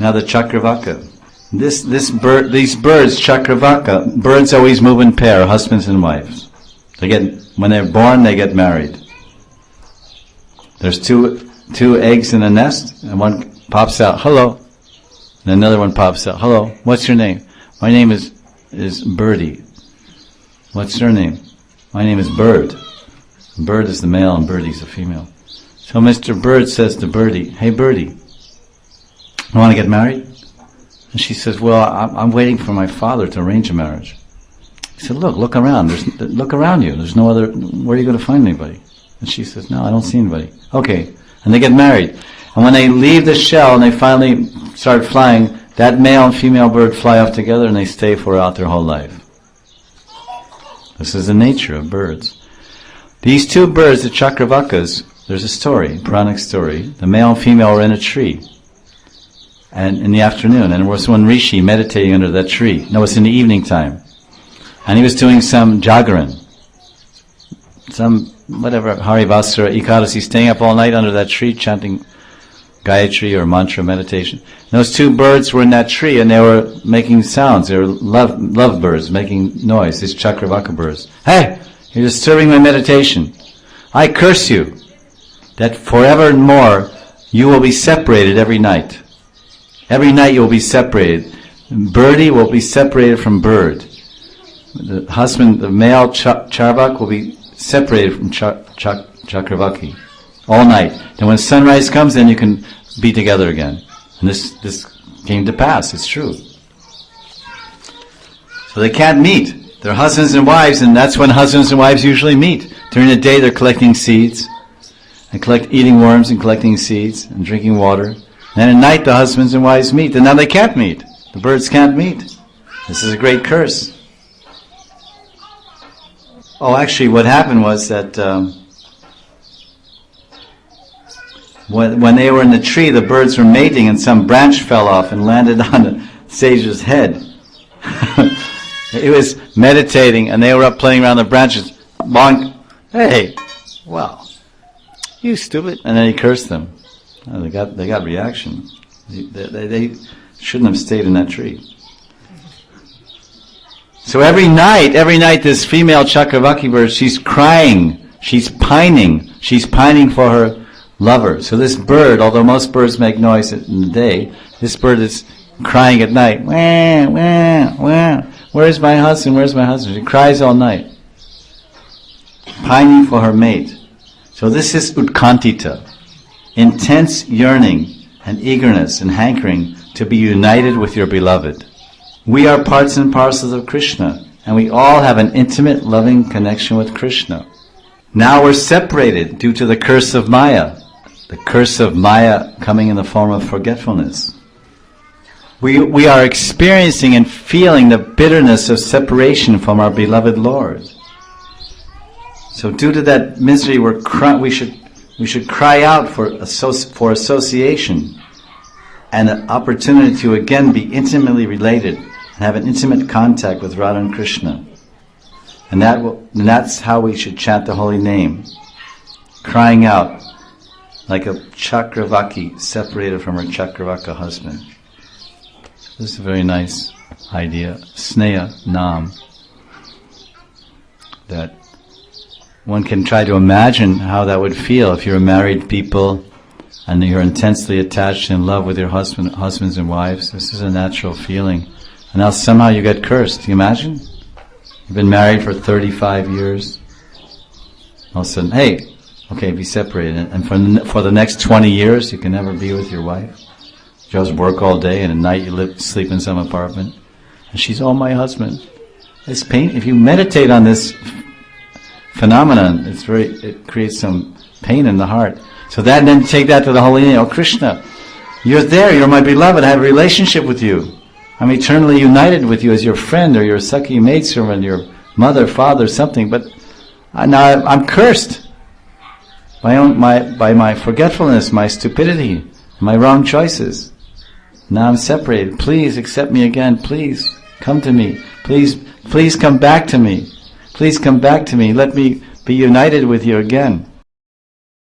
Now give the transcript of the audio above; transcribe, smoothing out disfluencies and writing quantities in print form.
Now the Chakravaka. These birds, Chakravaka, birds always move in pair, husbands and wives. When they're born, they get married. There's two eggs in a nest, and one pops out, hello. And another one pops out, hello, what's your name? My name is Birdie. What's your name? My name is Bird. Bird is the male and Birdie's the female. So Mr. Bird says to Birdie, hey Birdie, you want to get married? And she says, well, I'm waiting for my father to arrange a marriage. He said, look around. Look around you. There's no other, where are you going to find anybody? And she says, no, I don't see anybody. Okay. And they get married. And when they leave the shell and they finally start flying, that male and female bird fly off together and they stay throughout their whole life. This is the nature of birds. These two birds, the Chakravakas, there's a story, a Puranic story. The male and female were in a tree. And in the afternoon, and there was one rishi meditating under that tree. No, it's in the evening time. And he was doing some jagaran. Whatever, Harivasra, Ekadasi, staying up all night under that tree chanting Gayatri or mantra meditation. And those two birds were in that tree and they were making sounds. They were love birds making noise, these Chakravaka birds. Hey, you're disturbing my meditation. I curse you that forever and more you will be separated every night. Every night you will be separated. Birdie will be separated from bird. The husband, the male Charvak will be separated from Chakravaki all night. Then when sunrise comes, then you can be together again. And this came to pass. It's true. So they can't meet. They're husbands and wives, and that's when husbands and wives usually meet. During the day, they're collecting seeds, and eating worms and collecting seeds and drinking water. And at night, the husbands and wives meet, and now they can't meet. The birds can't meet. This is a great curse. Oh, actually, what happened was that when they were in the tree, the birds were mating, and some branch fell off and landed on the sage's head. He was meditating, and they were up playing around the branches. Bonk! Hey, wow, you stupid! And then he cursed them. Oh, they got reaction. They shouldn't have stayed in that tree. So every night, this female Chakravaki bird, she's crying, she's pining for her lover. So this bird, although most birds make noise in the day, this bird is crying at night. Wah, wah, wah. Where's my husband? Where's my husband? She cries all night, pining for her mate. So this is utkantita, intense yearning and eagerness and hankering to be united with your beloved. We are parts and parcels of Krishna, and we all have an intimate, loving connection with Krishna. Now we're separated due to the curse of Maya. The curse of Maya coming in the form of forgetfulness. We are experiencing and feeling the bitterness of separation from our beloved Lord. So due to that misery, we should cry out for association and an opportunity to again be intimately related and have an intimate contact with Radha and Krishna. And that's how we should chant the holy name, crying out like a Chakravaki separated from her Chakravaka husband. This is a very nice idea, Sneha Nam, that one can try to imagine how that would feel if you're married people and you're intensely attached and in love with your husbands and wives. This is a natural feeling. And now somehow you get cursed. Can you imagine? You've been married for 35 years. All of a sudden, hey, okay, be separated. And for the next 20 years, you can never be with your wife. You just work all day, and at night you sleep in some apartment. And she's, oh, my husband. It's pain. If you meditate on this phenomenon, it creates some pain in the heart. So then take that to the holy name. Oh, Krishna, you're there. You're my beloved. I have a relationship with you. I'm eternally united with you as your friend or your Sakhi maidservant, your mother, father, something. But now I'm cursed by my forgetfulness, my stupidity, my wrong choices. Now I'm separated. Please accept me again. Please come to me. Please come back to me. Please come back to me. Let me be united with you again.